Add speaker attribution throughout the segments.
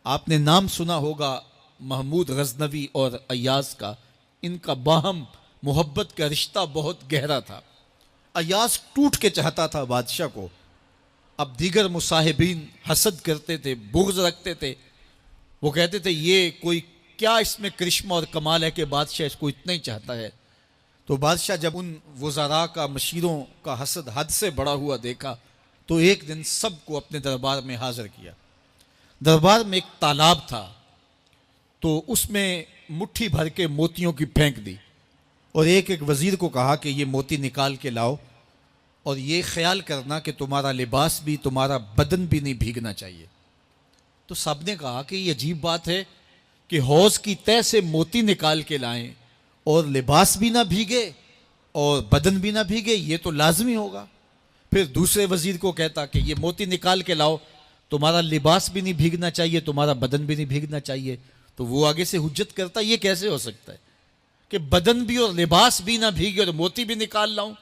Speaker 1: آپ نے نام سنا ہوگا محمود غزنوی اور ایاز کا. ان کا باہم محبت کا رشتہ بہت گہرا تھا. ایاز ٹوٹ کے چاہتا تھا بادشاہ کو. اب دیگر مصاحبین حسد کرتے تھے، بغض رکھتے تھے. وہ کہتے تھے یہ کوئی کیا اس میں کرشمہ اور کمال ہے کہ بادشاہ اس کو اتنا ہی چاہتا ہے. تو بادشاہ جب ان وزراء کا، مشیروں کا حسد حد سے بڑا ہوا دیکھا تو ایک دن سب کو اپنے دربار میں حاضر کیا. دربار میں ایک تالاب تھا، تو اس میں مٹھی بھر کے موتیوں کی پھینک دی اور ایک ایک وزیر کو کہا کہ یہ موتی نکال کے لاؤ، اور یہ خیال کرنا کہ تمہارا لباس بھی، تمہارا بدن بھی نہیں بھیگنا چاہیے. تو سب نے کہا کہ یہ عجیب بات ہے کہ حوض کی تہ سے موتی نکال کے لائیں اور لباس بھی نہ بھیگے اور بدن بھی نہ بھیگے، یہ تو لازمی ہوگا. پھر دوسرے وزیر کو کہتا کہ یہ موتی نکال کے لاؤ، تمہارا لباس بھی نہیں بھیگنا چاہیے، تمہارا بدن بھی نہیں بھیگنا چاہیے. تو وہ آگے سے حجت کرتا یہ کیسے ہو سکتا ہے کہ بدن بھی اور لباس بھی نہ بھیگے اور موتی بھی نکال لاؤں.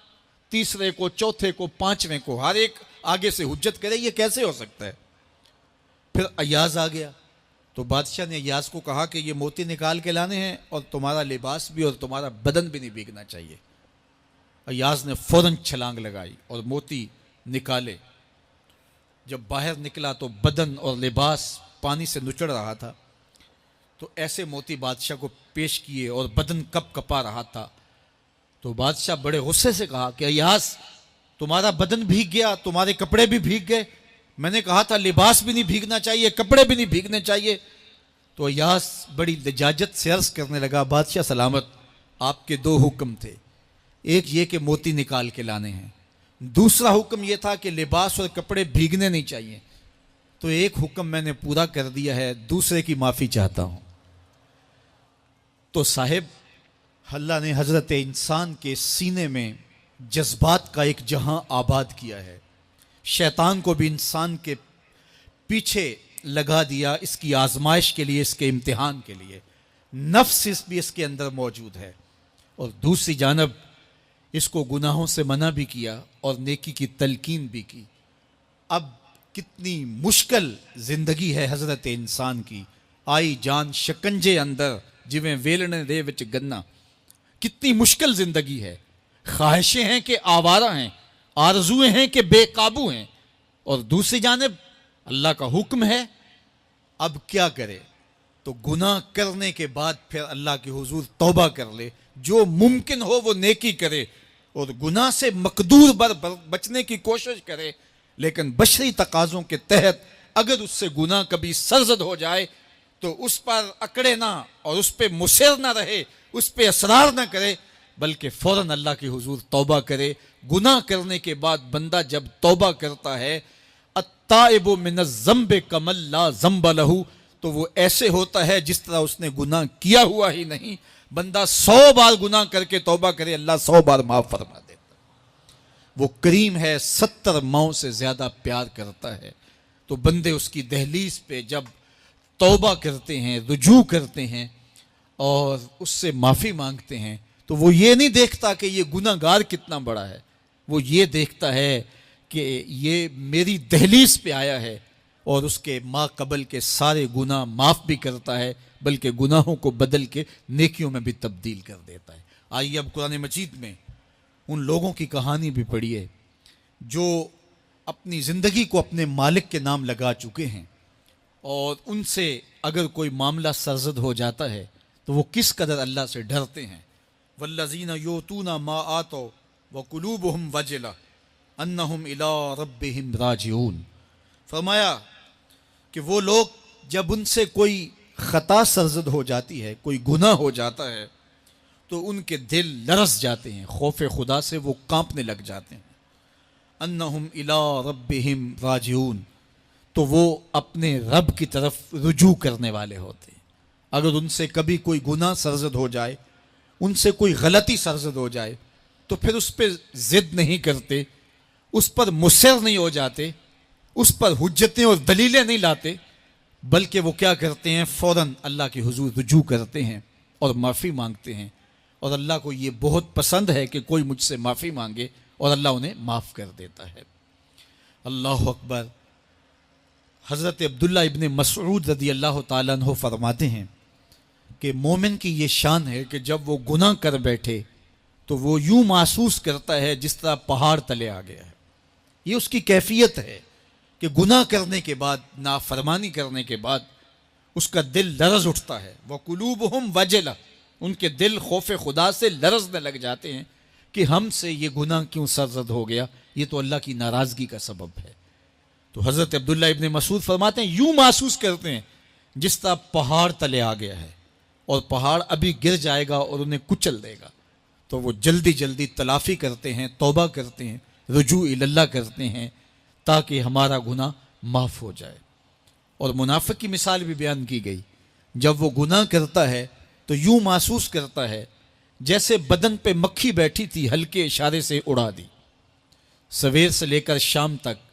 Speaker 1: تیسرے کو، چوتھے کو، پانچویں کو، ہر ایک آگے سے حجت کرے یہ کیسے ہو سکتا ہے. پھر ایاز آ گیا تو بادشاہ نے ایاز کو کہا کہ یہ موتی نکال کے لانے ہیں اور تمہارا لباس بھی اور تمہارا بدن بھی نہیں بھیگنا چاہیے. ایاز نے فوراً چھلانگ لگائی اور موتی نکالے. جب باہر نکلا تو بدن اور لباس پانی سے نچڑ رہا تھا. تو ایسے موتی بادشاہ کو پیش کیے اور بدن کپ کپا رہا تھا. تو بادشاہ بڑے غصے سے کہا کہ ایاز تمہارا بدن بھیگ گیا، تمہارے کپڑے بھی بھیگ گئے. میں نے کہا تھا لباس بھی نہیں بھیگنا چاہیے، کپڑے بھی نہیں بھیگنے چاہیے. تو ایاز بڑی لجاجت سے عرض کرنے لگا بادشاہ سلامت، آپ کے دو حکم تھے. ایک یہ کہ موتی نکال کے لانے ہیں، دوسرا حکم یہ تھا کہ لباس اور کپڑے بھیگنے نہیں چاہیے. تو ایک حکم میں نے پورا کر دیا ہے، دوسرے کی معافی چاہتا ہوں. تو صاحب، اللہ نے حضرت انسان کے سینے میں جذبات کا ایک جہاں آباد کیا ہے. شیطان کو بھی انسان کے پیچھے لگا دیا اس کی آزمائش کے لیے، اس کے امتحان کے لیے. نفس بھی اس کے اندر موجود ہے، اور دوسری جانب اس کو گناہوں سے منع بھی کیا اور نیکی کی تلقین بھی کی. اب کتنی مشکل زندگی ہے حضرت انسان کی. آئی جان شکنجے اندر جویں ویلنے دے وچ گنا. کتنی مشکل زندگی ہے. خواہشیں ہیں کہ آوارہ ہیں، آرزویں ہیں کہ بے قابو ہیں، اور دوسری جانب اللہ کا حکم ہے. اب کیا کرے؟ تو گناہ کرنے کے بعد پھر اللہ کے حضور توبہ کر لے، جو ممکن ہو وہ نیکی کرے اور گناہ سے مقدور بچنے کی کوشش کرے. لیکن بشری تقاضوں کے تحت اگر اس سے گناہ کبھی سرزد ہو جائے تو اس پر اکڑے نہ اور اس پہ مصر نہ رہے، اس پہ اصرار نہ کرے، بلکہ فوراً اللہ کے حضور توبہ کرے. گناہ کرنے کے بعد بندہ جب توبہ کرتا ہے، التائب من الذنب کمن لا ذنب لہ، تو وہ ایسے ہوتا ہے جس طرح اس نے گناہ کیا ہوا ہی نہیں. بندہ 100 بار گناہ کر کے توبہ کرے، اللہ 100 بار معاف فرما دیتا. وہ کریم ہے، 70 ماؤں سے زیادہ پیار کرتا ہے. تو بندے اس کی دہلیز پہ جب توبہ کرتے ہیں، رجوع کرتے ہیں اور اس سے معافی مانگتے ہیں، تو وہ یہ نہیں دیکھتا کہ یہ گناہ گار کتنا بڑا ہے. وہ یہ دیکھتا ہے کہ یہ میری دہلیز پہ آیا ہے اور اس کے ما قبل کے سارے گناہ معاف بھی کرتا ہے، بلکہ گناہوں کو بدل کے نیکیوں میں بھی تبدیل کر دیتا ہے. آئیے اب قرآن مجید میں ان لوگوں کی کہانی بھی پڑھیے جو اپنی زندگی کو اپنے مالک کے نام لگا چکے ہیں، اور ان سے اگر کوئی معاملہ سرزد ہو جاتا ہے تو وہ کس قدر اللہ سے ڈرتے ہیں. والذین یؤتون ما آتوا وقلوبہم وجلہ انہم الی ربہم راجعون. فرمایا کہ وہ لوگ جب ان سے کوئی خطا سرزد ہو جاتی ہے، کوئی گناہ ہو جاتا ہے، تو ان کے دل لرز جاتے ہیں، خوف خدا سے وہ کانپنے لگ جاتے ہیں. انہم الی ربہم راجعون، تو وہ اپنے رب کی طرف رجوع کرنے والے ہوتے ہیں. اگر ان سے کبھی کوئی گناہ سرزد ہو جائے، ان سے کوئی غلطی سرزد ہو جائے، تو پھر اس پہ ضد نہیں کرتے، اس پر مصر نہیں ہو جاتے، اس پر حجتیں اور دلیلیں نہیں لاتے، بلکہ وہ کیا کرتے ہیں، فوراً اللہ کے حضور رجوع کرتے ہیں اور معافی مانگتے ہیں. اور اللہ کو یہ بہت پسند ہے کہ کوئی مجھ سے معافی مانگے، اور اللہ انہیں معاف کر دیتا ہے. اللہ اکبر. حضرت عبداللہ ابن مسعود رضی اللہ تعالیٰ عنہ فرماتے ہیں کہ مومن کی یہ شان ہے کہ جب وہ گناہ کر بیٹھے تو وہ یوں محسوس کرتا ہے جس طرح پہاڑ تلے آ گیا ہے. یہ اس کی کیفیت ہے کہ گناہ کرنے کے بعد، نافرمانی کرنے کے بعد اس کا دل لرز اٹھتا ہے. وَقُلُوبُهُمْ وَجِلَةٌ، ان کے دل خوف خدا سے لرزنے لگ جاتے ہیں کہ ہم سے یہ گناہ کیوں سرزد ہو گیا، یہ تو اللہ کی ناراضگی کا سبب ہے. تو حضرت عبداللہ ابن مسعود فرماتے ہیں یوں محسوس کرتے ہیں جس طرح پہاڑ تلے آ گیا ہے اور پہاڑ ابھی گر جائے گا اور انہیں کچل دے گا. تو وہ جلدی جلدی تلافی کرتے ہیں، توبہ کرتے ہیں، رجوع اللہ کرتے ہیں تاکہ ہمارا گناہ معاف ہو جائے. اور منافق کی مثال بھی بیان کی گئی. جب وہ گناہ کرتا ہے تو یوں محسوس کرتا ہے جیسے بدن پہ مکھی بیٹھی تھی، ہلکے اشارے سے اڑا دی. سویر سے لے کر شام تک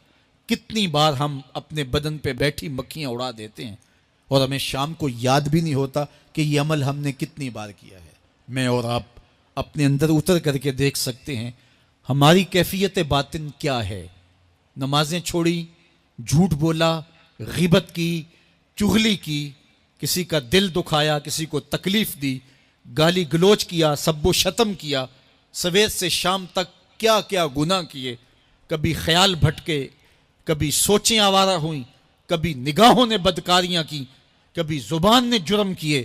Speaker 1: کتنی بار ہم اپنے بدن پہ بیٹھی مکھیاں اڑا دیتے ہیں اور ہمیں شام کو یاد بھی نہیں ہوتا کہ یہ عمل ہم نے کتنی بار کیا ہے. میں اور آپ اپنے اندر اتر کر کے دیکھ سکتے ہیں ہماری کیفیت باطن کیا ہے. نمازیں چھوڑی، جھوٹ بولا، غیبت کی، چغلی کی، کسی کا دل دکھایا، کسی کو تکلیف دی، گالی گلوچ کیا، سب و شتم کیا، سویر سے شام تک کیا کیا گناہ کیے. کبھی خیال بھٹکے، کبھی سوچیں آوارہ ہوئیں، کبھی نگاہوں نے بدکاریاں کی، کبھی زبان نے جرم کیے،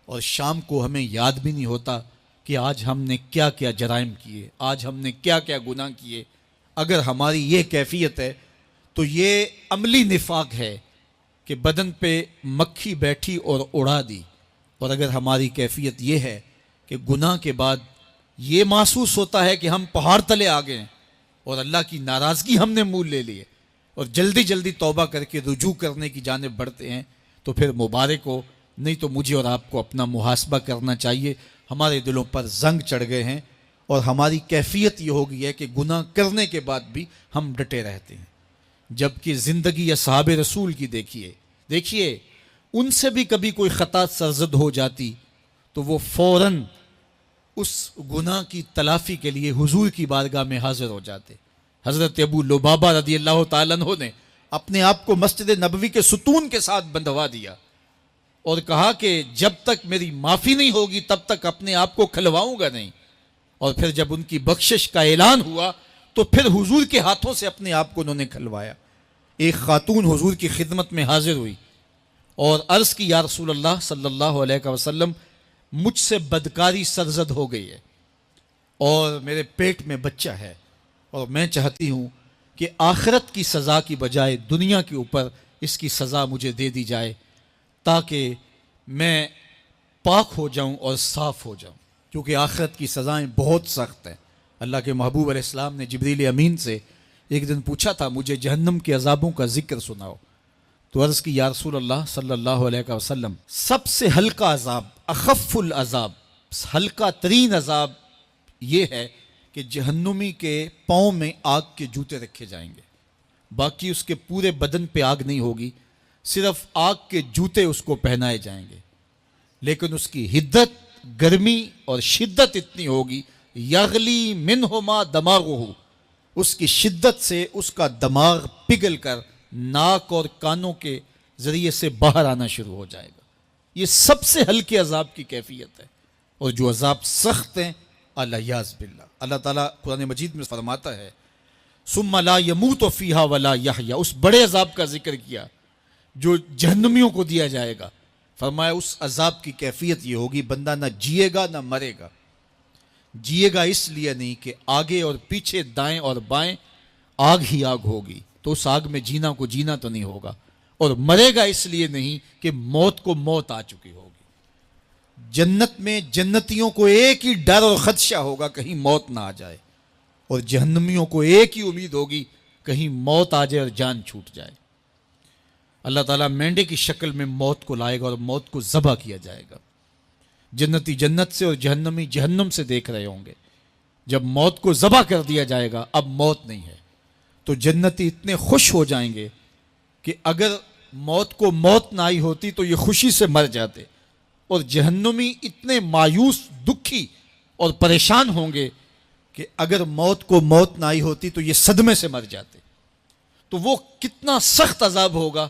Speaker 1: اور شام کو ہمیں یاد بھی نہیں ہوتا کہ آج ہم نے کیا کیا جرائم کیے، آج ہم نے کیا کیا گناہ کیے. اگر ہماری یہ کیفیت ہے تو یہ عملی نفاق ہے کہ بدن پہ مکھی بیٹھی اور اڑا دی. اور اگر ہماری کیفیت یہ ہے کہ گناہ کے بعد یہ محسوس ہوتا ہے کہ ہم پہاڑ تلے آ گئے ہیں اور اللہ کی ناراضگی ہم نے مول لے لی ہے اور جلدی جلدی توبہ کر کے رجوع کرنے کی جانب بڑھتے ہیں، تو پھر مبارک ہو. نہیں تو مجھے اور آپ کو اپنا محاسبہ کرنا چاہیے. ہمارے دلوں پر زنگ چڑھ گئے ہیں اور ہماری کیفیت یہ ہو گئی ہے کہ گناہ کرنے کے بعد بھی ہم ڈٹے رہتے ہیں. جبکہ زندگی اصحاب رسول کی دیکھیے ان سے بھی کبھی کوئی خطا سرزد ہو جاتی تو وہ فوراً اس گناہ کی تلافی کے لیے حضور کی بارگاہ میں حاضر ہو جاتے. حضرت ابو لبابہ رضی اللہ تعالیٰ عنہ نے اپنے آپ کو مسجد نبوی کے ستون کے ساتھ بندھوا دیا اور کہا کہ جب تک میری معافی نہیں ہوگی تب تک اپنے آپ کو کھلواؤں گا نہیں. اور پھر جب ان کی بخشش کا اعلان ہوا تو پھر حضور کے ہاتھوں سے اپنے آپ کو انہوں نے کھلوایا. ایک خاتون حضور کی خدمت میں حاضر ہوئی اور عرض کی یا رسول اللہ صلی اللہ علیہ وسلم، مجھ سے بدکاری سرزد ہو گئی ہے اور میرے پیٹ میں بچہ ہے اور میں چاہتی ہوں کہ آخرت کی سزا کی بجائے دنیا کے اوپر اس کی سزا مجھے دے دی جائے تاکہ میں پاک ہو جاؤں اور صاف ہو جاؤں، کیونکہ آخرت کی سزائیں بہت سخت ہیں. اللہ کے محبوب علیہ السلام نے جبریل امین سے ایک دن پوچھا تھا مجھے جہنم کے عذابوں کا ذکر سناؤ. تو عرض کی یا رسول اللہ صلی اللہ علیہ وسلم، سب سے ہلکا عذاب، اخف العذاب، ہلکا ترین عذاب یہ ہے کہ جہنمی کے پاؤں میں آگ کے جوتے رکھے جائیں گے. باقی اس کے پورے بدن پہ آگ نہیں ہوگی، صرف آگ کے جوتے اس کو پہنائے جائیں گے. لیکن اس کی حدت، گرمی اور شدت اتنی ہوگی، یغلی منہما دماغہ، اس کی شدت سے اس کا دماغ پگھل کر ناک اور کانوں کے ذریعے سے باہر آنا شروع ہو جائے گا. یہ سب سے ہلکے عذاب کی کیفیت ہے. اور جو عذاب سخت ہیں الیاذ باللہ، اللہ تعالیٰ قرآن مجید میں فرماتا ہے ثم لا یموت فیہا ولا یحیا، اس بڑے عذاب کا ذکر کیا جو جہنمیوں کو دیا جائے گا. فرمایا اس عذاب کی کیفیت یہ ہوگی بندہ نہ جیے گا نہ مرے گا. جیے گا اس لیے نہیں کہ آگے اور پیچھے، دائیں اور بائیں آگ ہی آگ ہوگی، تو اس آگ میں جینا کو جینا تو نہیں ہوگا. اور مرے گا اس لیے نہیں کہ موت کو موت آ چکی ہوگی. جنت میں جنتیوں کو ایک ہی ڈر اور خدشہ ہوگا کہیں موت نہ آ جائے، اور جہنمیوں کو ایک ہی امید ہوگی کہیں موت آ جائے اور جان چھوٹ جائے. اللہ تعالیٰ مینڈے کی شکل میں موت کو لائے گا اور موت کو ذبح کیا جائے گا. جنتی جنت سے اور جہنمی جہنم سے دیکھ رہے ہوں گے. جب موت کو ذبح کر دیا جائے گا اب موت نہیں ہے تو جنتی اتنے خوش ہو جائیں گے کہ اگر موت کو موت نہ آئی ہوتی تو یہ خوشی سے مر جاتے، اور جہنمی اتنے مایوس، دکھی اور پریشان ہوں گے کہ اگر موت کو موت نہ آئی ہوتی تو یہ صدمے سے مر جاتے. تو وہ کتنا سخت عذاب ہوگا.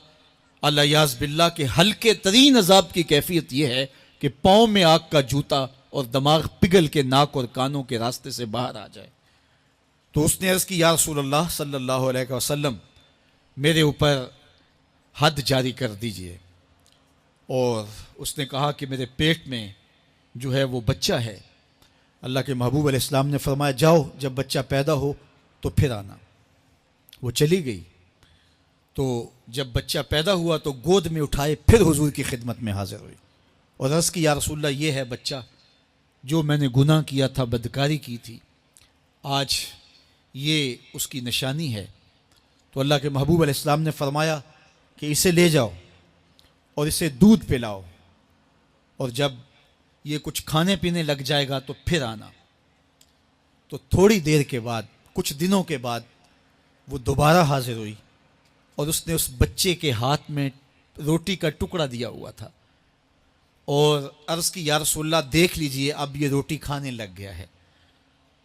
Speaker 1: الیاذ باللہ کے ہلکے ترین عذاب کی کیفیت یہ ہے کہ پاؤں میں آگ کا جوتا اور دماغ پگھل کے ناک اور کانوں کے راستے سے باہر آ جائے. تو اس نے عرض کی یا رسول اللہ صلی اللہ علیہ وسلم میرے اوپر حد جاری کر دیجئے. اور اس نے کہا کہ میرے پیٹ میں جو ہے وہ بچہ ہے. اللہ کے محبوب علیہ السلام نے فرمایا جاؤ جب بچہ پیدا ہو تو پھر آنا. وہ چلی گئی. تو جب بچہ پیدا ہوا تو گود میں اٹھائے پھر حضور کی خدمت میں حاضر ہوئی اور عرض کی یا رسول اللہ یہ ہے بچہ جو میں نے گناہ کیا تھا، بدکاری کی تھی، آج یہ اس کی نشانی ہے. تو اللہ کے محبوب علیہ السلام نے فرمایا کہ اسے لے جاؤ اور اسے دودھ پلاؤ، اور جب یہ کچھ کھانے پینے لگ جائے گا تو پھر آنا. تو تھوڑی دیر کے بعد، کچھ دنوں کے بعد وہ دوبارہ حاضر ہوئی اور اس نے اس بچے کے ہاتھ میں روٹی کا ٹکڑا دیا ہوا تھا اور عرض کی یا رسول اللہ دیکھ لیجئے اب یہ روٹی کھانے لگ گیا ہے.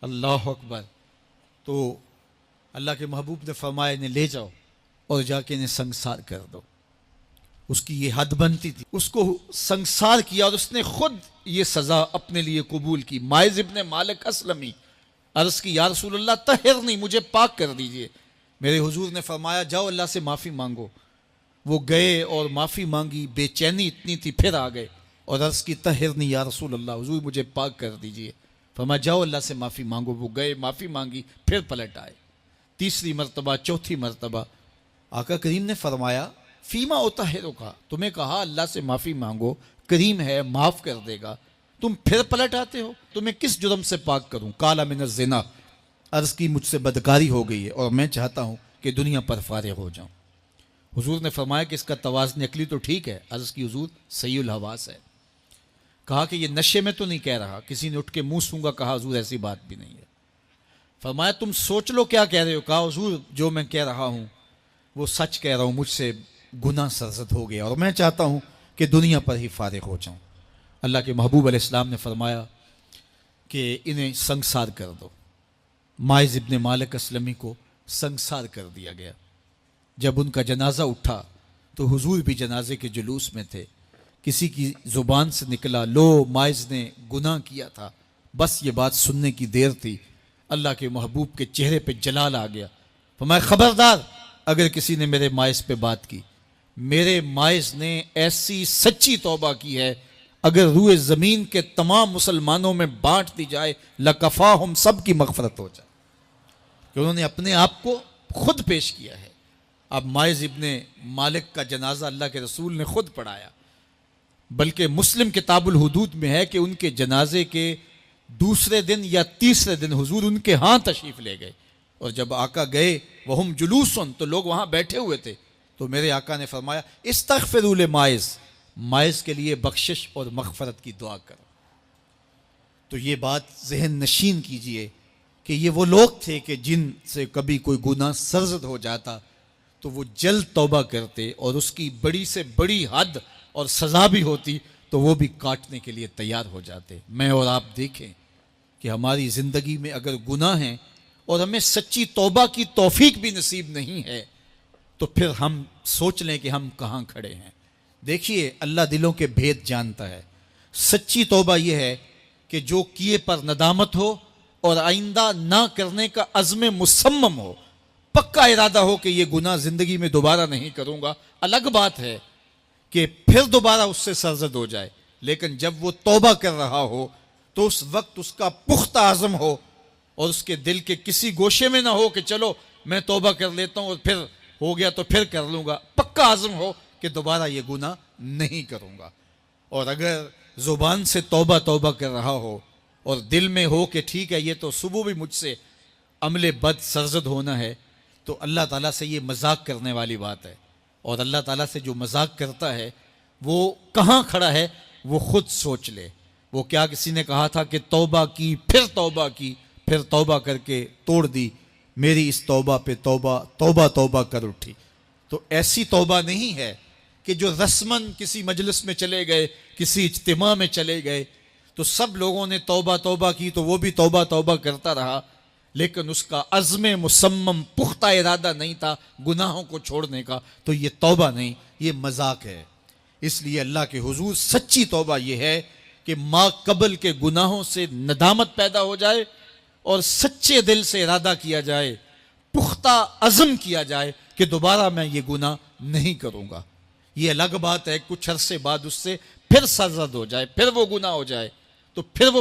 Speaker 1: اللہ اکبر. تو اللہ کے محبوب نے فرمایا انہیں لے جاؤ اور جا کے انہیں سنگسار کر دو. اس کی یہ حد بنتی تھی. اس کو سنگسار کیا اور اس نے خود یہ سزا اپنے لیے قبول کی. مائز ابن مالک اسلمی عرض کی یا رسول اللہ طہرنی، مجھے پاک کر دیجئے. میرے حضور نے فرمایا جاؤ اللہ سے معافی مانگو. وہ گئے اور معافی مانگی. بے چینی اتنی تھی، پھر آ گئے اور عرض کی طہرنی یا رسول اللہ، حضور مجھے پاک کر دیجئے. فرمایا جاؤ اللہ سے معافی مانگو. وہ گئے، معافی مانگی، پھر پلٹ آئے. تیسری مرتبہ، چوتھی مرتبہ. آقا کریم نے فرمایا فیما اطہرک کا، تمہیں کہا اللہ سے معافی مانگو، کریم ہے معاف کر دے گا، تم پھر پلٹ آتے ہو، تمہیں کس جرم سے پاک کروں؟ قال من الزنا، عرض کی مجھ سے بدکاری ہو گئی ہے اور میں چاہتا ہوں کہ دنیا پر فارغ ہو جاؤں. حضور نے فرمایا کہ اس کا توازن عقلی تو ٹھیک ہے. عرض کی حضور صحیح الحواس ہے. کہا کہ یہ نشے میں تو نہیں کہہ رہا. کسی نے اٹھ کے منہ سونگا. کہا حضور ایسی بات بھی نہیں ہے. فرمایا تم سوچ لو کیا کہہ رہے ہو. کہا حضور جو میں کہہ رہا ہوں وہ سچ کہہ رہا ہوں، مجھ سے گناہ سرزد ہو گیا اور میں چاہتا ہوں کہ دنیا پر ہی فارغ ہو جاؤں. اللہ کے محبوب علیہ السلام نے فرمایا کہ انہیں سنگسار کر دو. مائز ابن مالک اسلمی کو سنگسار کر دیا گیا. جب ان کا جنازہ اٹھا تو حضور بھی جنازے کے جلوس میں تھے. کسی کی زبان سے نکلا لو مائز نے گناہ کیا تھا. بس یہ بات سننے کی دیر تھی، اللہ کے محبوب کے چہرے پہ جلال آ گیا. فرمایا خبردار اگر کسی نے میرے مائز پہ بات کی. میرے مائز نے ایسی سچی توبہ کی ہے اگر روئے زمین کے تمام مسلمانوں میں بانٹ دی جائے لکفاہم، سب کی مغفرت ہو جائے، کہ انہوں نے اپنے آپ کو خود پیش کیا ہے. اب مائز ابن مالک کا جنازہ اللہ کے رسول نے خود پڑھایا، بلکہ مسلم کتاب الحدود میں ہے کہ ان کے جنازے کے دوسرے دن یا تیسرے دن حضور ان کے ہاں تشریف لے گئے. اور جب آقا گئے وہم جلوسن، تو لوگ وہاں بیٹھے ہوئے تھے. تو میرے آقا نے فرمایا استغفروا لمائز، مائز کے لیے بخشش اور مغفرت کی دعا کرو. تو یہ بات ذہن نشین کیجئے کہ یہ وہ لوگ تھے کہ جن سے کبھی کوئی گناہ سرزد ہو جاتا تو وہ جلد توبہ کرتے، اور اس کی بڑی سے بڑی حد اور سزا بھی ہوتی تو وہ بھی کاٹنے کے لیے تیار ہو جاتے. میں اور آپ دیکھیں کہ ہماری زندگی میں اگر گناہ ہیں اور ہمیں سچی توبہ کی توفیق بھی نصیب نہیں ہے تو پھر ہم سوچ لیں کہ ہم کہاں کھڑے ہیں. دیکھیے اللہ دلوں کے بھید جانتا ہے. سچی توبہ یہ ہے کہ جو کیے پر ندامت ہو اور آئندہ نہ کرنے کا عزم مصمم ہو، پکا ارادہ ہو کہ یہ گناہ زندگی میں دوبارہ نہیں کروں گا. الگ بات ہے کہ پھر دوبارہ اس سے سرزد ہو جائے، لیکن جب وہ توبہ کر رہا ہو تو اس وقت اس کا پختہ عزم ہو اور اس کے دل کے کسی گوشے میں نہ ہو کہ چلو میں توبہ کر لیتا ہوں اور پھر ہو گیا تو پھر کر لوں گا. پکا عزم ہو کہ دوبارہ یہ گناہ نہیں کروں گا. اور اگر زبان سے توبہ توبہ کر رہا ہو اور دل میں ہو کہ ٹھیک ہے یہ تو صبح بھی مجھ سے عمل بد سرزد ہونا ہے، تو اللہ تعالیٰ سے یہ مذاق کرنے والی بات ہے. اور اللہ تعالیٰ سے جو مذاق کرتا ہے وہ کہاں کھڑا ہے وہ خود سوچ لے. وہ کیا کسی نے کہا تھا کہ توبہ کی پھر توبہ کی، پھر توبہ کر کے توڑ دی، میری اس توبہ پہ توبہ توبہ توبہ کر اٹھی. تو ایسی توبہ نہیں ہے کہ جو رسماً کسی مجلس میں چلے گئے، کسی اجتماع میں چلے گئے تو سب لوگوں نے توبہ توبہ کی تو وہ بھی توبہ توبہ کرتا رہا، لیکن اس کا عزم مصمم پختہ ارادہ نہیں تھا گناہوں کو چھوڑنے کا، تو یہ توبہ نہیں، یہ مذاق ہے۔ اس لیے اللہ کے حضور سچی توبہ یہ ہے کہ ما قبل کے گناہوں سے ندامت پیدا ہو جائے اور سچے دل سے ارادہ کیا جائے، پختہ عزم کیا جائے کہ دوبارہ میں یہ گناہ نہیں کروں گا۔ یہ الگ بات ہے کچھ عرصے بعد اس سے پھر سرزد ہو جائے، پھر وہ گناہ ہو جائے، تو پھر وہ